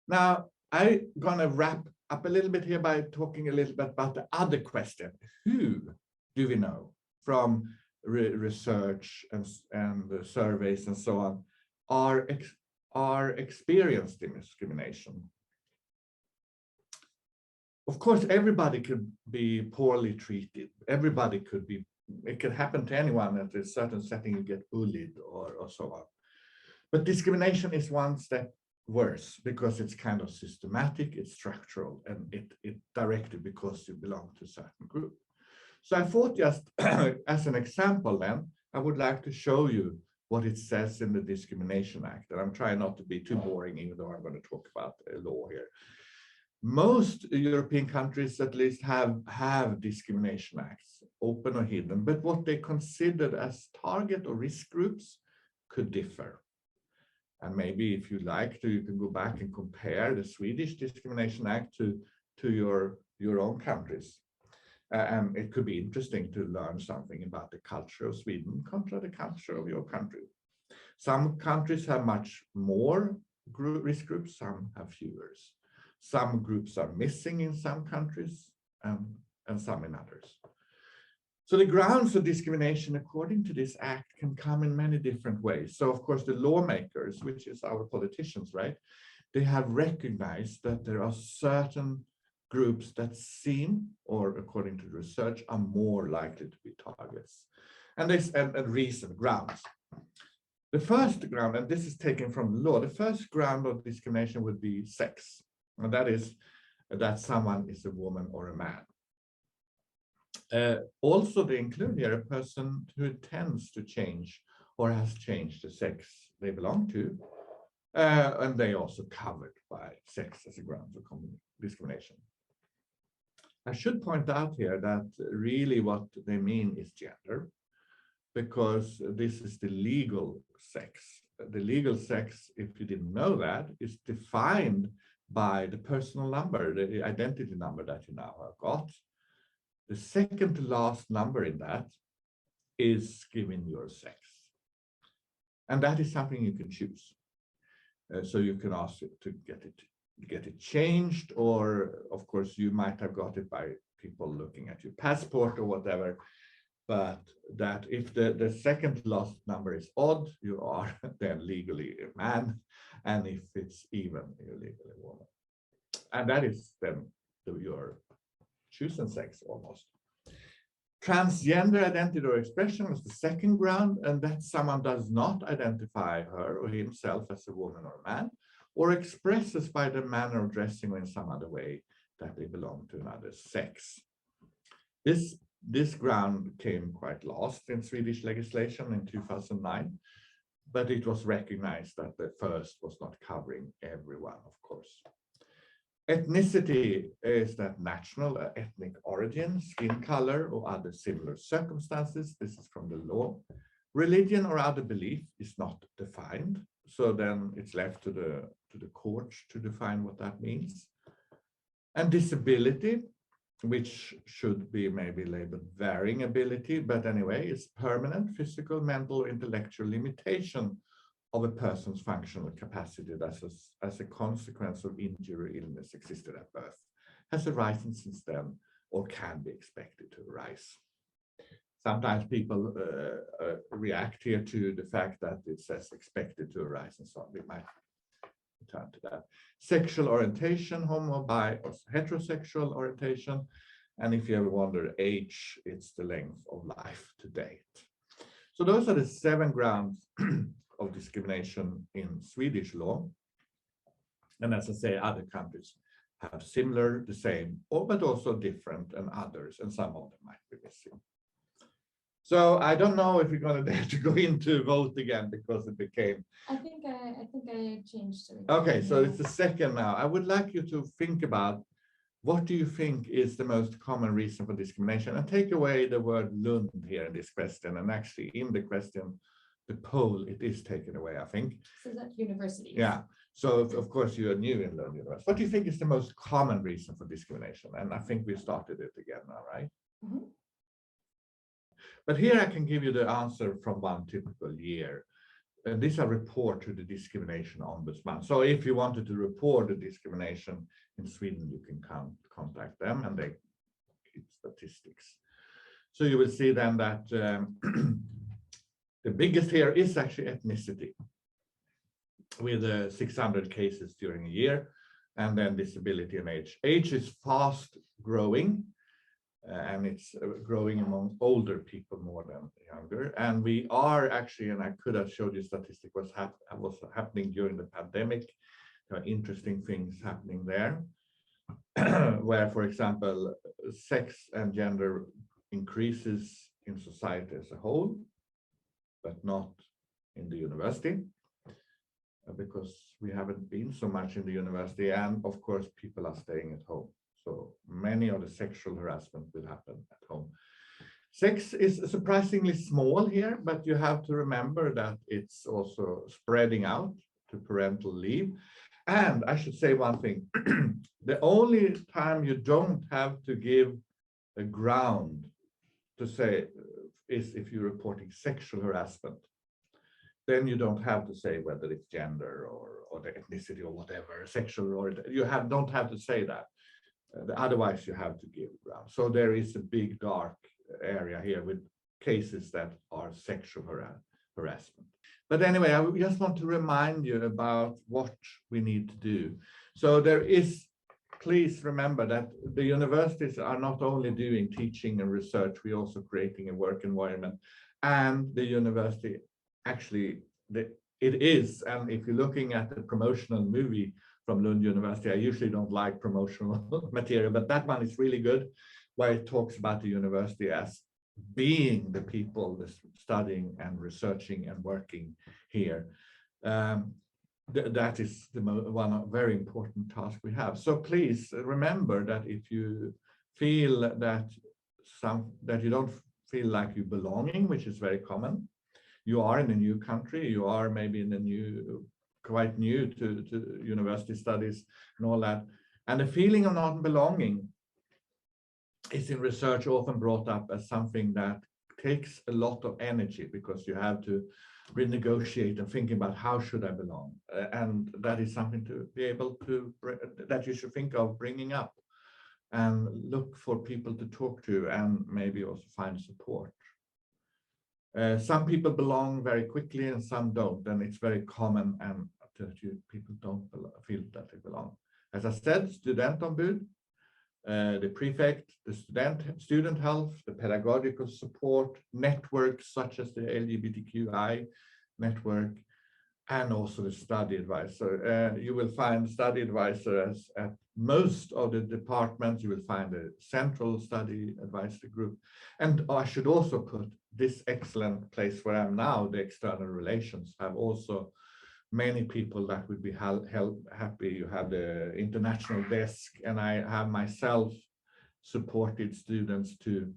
Now, I'm gonna wrap up a little bit here by talking a little bit about the other question. Who do we know from research and the surveys and so on are experienced in discrimination? Of course, everybody could be poorly treated. Everybody could be, it can happen to anyone at a certain setting, you get bullied or so on. But discrimination is one step worse because it's kind of systematic, it's structural, and it directed because you belong to a certain group. So I thought just as an example then, I would like to show you what it says in the Discrimination Act. And I'm trying not to be too boring, even though I'm going to talk about law here. Most European countries at least have discrimination acts, open or hidden, but what they considered as target or risk groups could differ. And maybe if you like to, you can go back and compare the Swedish Discrimination Act to your own countries. And it could be interesting to learn something about the culture of Sweden contra the culture of your country. Some countries have much more risk groups, some have fewer. Some groups are missing in some countries and some in others. So the grounds for discrimination according to this act can come in many different ways. So of course the lawmakers, which is our politicians, right? They have recognized that there are certain groups that seem, or according to research, are more likely to be targets. And this and recent grounds. The first ground, and this is taken from law, the first ground of discrimination would be sex. And that is that someone is a woman or a man. Also, they include here a person who intends to change or has changed the sex they belong to. And they also covered by sex as a ground for discrimination. I should point out here that really what they mean is gender, because this is the legal sex. The legal sex, if you didn't know that, is defined by the personal number, the identity number that you now have got. The second to last number in that is given your sex. And that is something you can choose. So you can ask it to get it changed, or of course you might have got it by people looking at your passport or whatever. But that if the second last number is odd, you are then legally a man. And if it's even, you're legally a woman. And that is then your chosen sex almost. Transgender identity or expression is the second ground, and that someone does not identify her or himself as a woman or a man, or expresses by the manner of dressing or in some other way that they belong to another sex. This ground came quite last in Swedish legislation in 2009, but it was recognized that the first was not covering everyone, of course. Ethnicity is that national ethnic origin, skin color, or other similar circumstances. This is from the law. Religion or other belief is not defined, so then it's left to the courts to define what that means. And disability, which should be maybe labeled varying ability, but anyway, it's permanent physical, mental, or intellectual limitation of a person's functional capacity that as a consequence of injury or illness existed at birth, has arisen since then or can be expected to arise. Sometimes people react here to the fact that it says expected to arise and so on. We might return to that. Sexual orientation, homo, bi, or heterosexual orientation. And if you ever wonder age, it's the length of life to date. So those are the 7 grounds of discrimination in Swedish law. And as I say, other countries have similar, the same, but also different and others, and some of them might be missing. So I don't know if we're going to dare to go into vote again because it became. I think I changed it. Okay, so it's the second now. I would like you to think about what do you think is the most common reason for discrimination, and take away the word Lund here in this question. And actually, in the question, the poll, it is taken away, I think. So that's universities. Yeah. So of course you are new in Lund University. What do you think is the most common reason for discrimination? And I think we started it again now, right? Mm-hmm. But here I can give you the answer from one typical year. These are report to the discrimination ombudsman. So if you wanted to report the discrimination in Sweden, you can contact them and they keep statistics. So you will see then that the biggest here is actually ethnicity, with 600 cases during a year, and then disability and age. Age is fast growing, and it's growing among older people more than younger. And we are actually, and I could have showed you statistic was happening during the pandemic. There are interesting things happening there, where, for example, sex and gender increases in society as a whole, but not in the university, because we haven't been so much in the university, and of course people are staying at home. So many of the sexual harassment will happen at home. Sex is surprisingly small here, but you have to remember that it's also spreading out to parental leave. And I should say one thing, the only time you don't have to give a ground to say is if you're reporting sexual harassment. Then you don't have to say whether it's gender or the ethnicity or whatever, sexual, or you don't have to say that. Otherwise, you have to give ground. So there is a big dark area here with cases that are sexual harassment. But anyway, I just want to remind you about what we need to do. So there is, please remember that the universities are not only doing teaching and research, we're also creating a work environment. And the university, actually, it is, and if you're looking at the promotional movie from Lund University, I usually don't like promotional material, but that one is really good, where it talks about the university as being the people studying and researching and working here. That is one very important task we have. So please remember that if you feel that you don't feel like you're belonging, which is very common, you are in a new country, you are maybe in a quite new to university studies and all that, and the feeling of not belonging is in research often brought up as something that takes a lot of energy, because you have to renegotiate and think about how should I belong, and that is something to be able to, that you should think of bringing up and look for people to talk to and maybe also find support. Some people belong very quickly and some don't, and it's very common and that people don't feel that they belong. As I said, studentombud, the prefect, the student health, the pedagogical support, networks such as the LGBTQI network, and also the study advisor. You will find study advisors at most of the departments. You will find a central study advisory group. And I should also put this excellent place where I'm now, the external relations, have also many people that would be happy. You have the international desk, and I have myself supported students to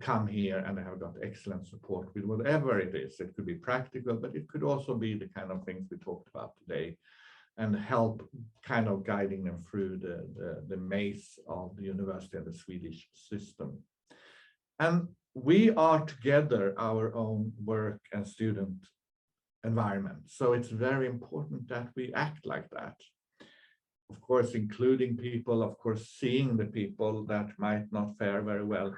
come here, and I have got excellent support with whatever it is. It could be practical, but it could also be the kind of things we talked about today, and help kind of guiding them through the maze of the university and the Swedish system. And we are together our own work and student environment. So it's very important that we act like that. Of course, including people, of course, seeing the people that might not fare very well.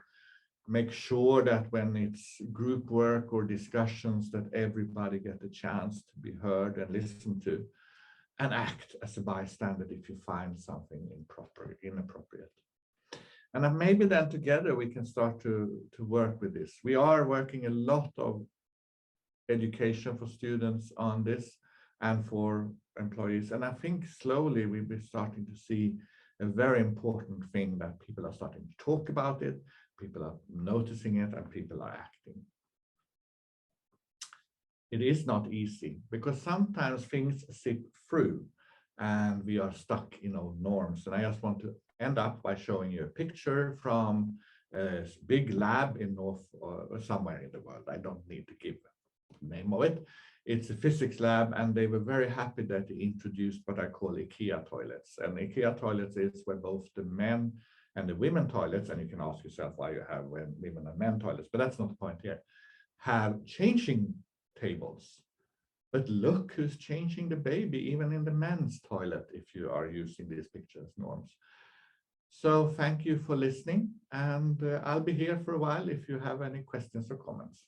Make sure that when it's group work or discussions, that everybody get a chance to be heard and listened to, and act as a bystander if you find something inappropriate. And maybe then together we can start to work with this. We are working a lot of education for students on this and for employees. And I think slowly we'll be starting to see a very important thing, that people are starting to talk about it, people are noticing it, and people are acting. It is not easy, because sometimes things slip through and we are stuck in our norms. And I just want to end up by showing you a picture from a big lab in North or somewhere in the world. I don't need to give the name of it. It's a physics lab, and they were very happy that they introduced what I call Ikea toilets. And Ikea toilets is where both the men and the women toilets, and you can ask yourself why you have women and men toilets, but that's not the point here, have changing tables. But look who's changing the baby, even in the men's toilet, if you are using these picture as norms. So thank you for listening, and I'll be here for a while if you have any questions or comments.